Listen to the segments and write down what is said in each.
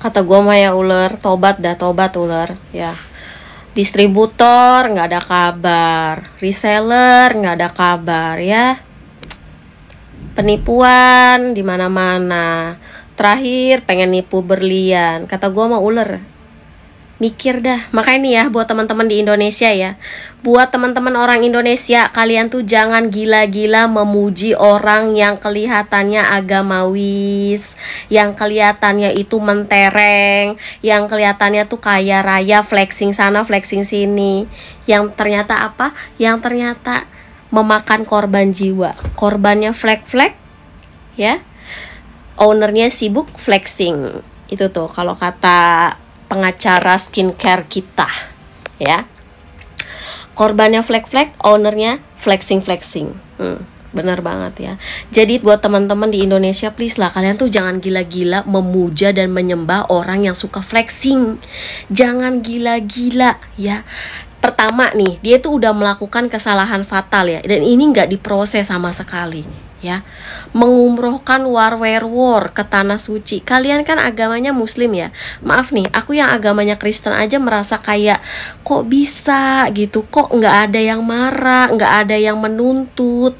Kata gua mah ya ular, tobat dah, tobat ular ya. Distributor nggak ada kabar, reseller nggak ada kabar ya. Penipuan di mana-mana. Terakhir pengen nipu berlian. Kata gua mah ular, mikir dah. Makanya nih ya buat teman-teman di Indonesia ya, buat teman-teman orang Indonesia, kalian tuh jangan gila-gila memuji orang yang kelihatannya agamawis, yang kelihatannya itu mentereng, yang kelihatannya tuh kaya raya, flexing sana flexing sini, yang ternyata apa? Yang ternyata memakan korban jiwa. Korbannya flek-flek ya, ownernya sibuk flexing. Itu tuh kalau kata pengacara skincare kita ya, korbannya flek-flek, ownernya flexing. Bener banget ya. Jadi buat teman-teman di Indonesia, please lah, kalian tuh jangan gila-gila memuja dan menyembah orang yang suka flexing. Jangan gila-gila ya. Pertama nih, dia tuh udah melakukan kesalahan fatal ya, dan ini nggak diproses sama sekali ya. Mengumrohkan war ke tanah suci. Kalian kan agamanya muslim ya. Maaf nih, aku yang agamanya Kristen aja merasa kayak kok bisa gitu, kok nggak ada yang marah, nggak ada yang menuntut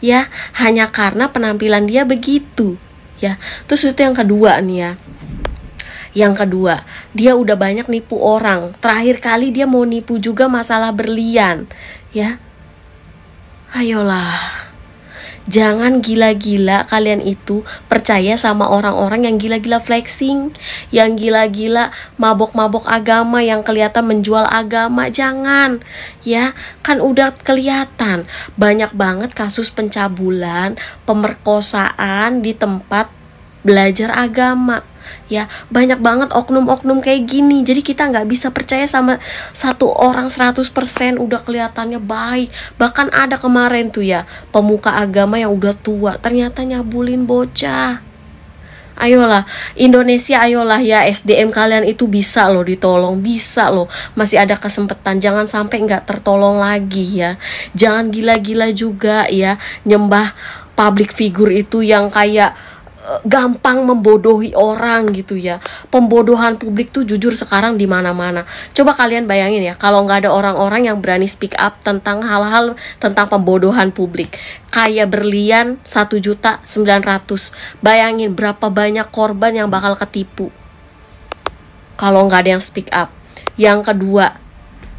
ya, hanya karena penampilan dia begitu ya. Terus itu yang kedua nih ya. Yang kedua, dia udah banyak nipu orang. Terakhir kali dia mau nipu juga masalah berlian ya. Ayolah, jangan gila-gila kalian itu percaya sama orang-orang yang gila-gila flexing, yang gila-gila mabok-mabok agama, yang kelihatan menjual agama. Jangan ya, kan udah kelihatan banyak banget kasus pencabulan, pemerkosaan di tempat belajar agama ya. Banyak banget oknum-oknum kayak gini. Jadi kita nggak bisa percaya sama satu orang 100% udah kelihatannya baik. Bahkan ada kemarin tuh ya, pemuka agama yang udah tua ternyata nyabulin bocah. Ayolah Indonesia, ayolah ya, SDM kalian itu bisa loh ditolong, bisa loh, masih ada kesempatan. Jangan sampai nggak tertolong lagi ya. Jangan gila-gila juga ya nyembah public figure itu yang kayak gampang membodohi orang gitu ya. Pembodohan publik tuh jujur sekarang di mana-mana. Coba kalian bayangin ya, kalau nggak ada orang-orang yang berani speak up tentang hal-hal tentang pembodohan publik. Kayak berlian 1.900.000. Bayangin berapa banyak korban yang bakal ketipu kalau nggak ada yang speak up. Yang kedua,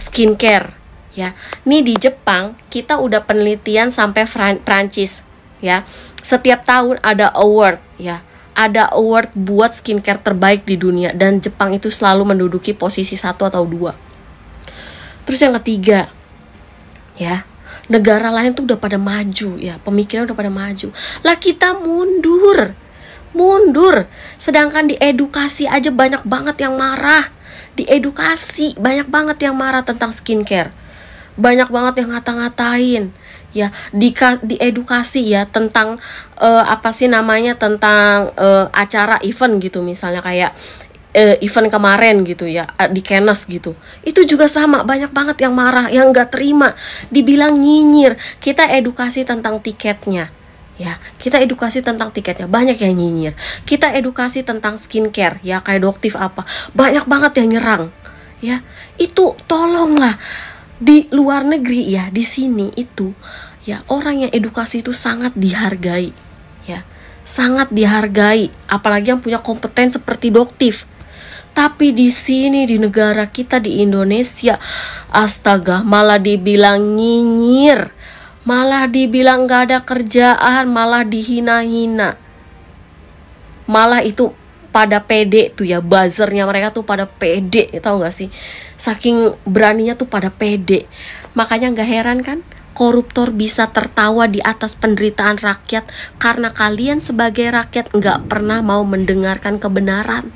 skincare ya. Nih di Jepang kita udah penelitian sampai Prancis ya. Setiap tahun ada award ya, ada award buat skincare terbaik di dunia, dan Jepang itu selalu menduduki posisi 1 atau 2. Terus yang ketiga ya, negara lain tuh udah pada maju ya, pemikiran udah pada maju lah, kita mundur. Sedangkan di edukasi aja banyak banget yang marah. Di edukasi banyak banget yang marah tentang skincare, banyak banget yang ngata-ngatain ya. Di edukasi ya tentang apa sih namanya, tentang acara event gitu, misalnya kayak event kemarin gitu ya di Kenes gitu, itu juga sama, banyak banget yang marah, yang nggak terima, dibilang nyinyir. Kita edukasi tentang tiketnya ya, kita edukasi tentang tiketnya, banyak yang nyinyir. Kita edukasi tentang skincare ya, kayak Doktif apa, banyak banget yang nyerang ya. Itu tolonglah. Di luar negeri ya, di sini itu ya, orang yang edukasi itu sangat dihargai ya, sangat dihargai, apalagi yang punya kompeten seperti Doktif. Tapi di sini, di negara kita, di Indonesia, astaga, malah dibilang nyinyir, malah dibilang gak ada kerjaan, malah dihina-hina. Malah itu pada pede tuh ya, buzzernya mereka tuh pada pede, tahu gak sih? Saking beraninya tuh pada pede. Makanya gak heran kan koruptor bisa tertawa di atas penderitaan rakyat, karena kalian sebagai rakyat gak pernah mau mendengarkan kebenaran.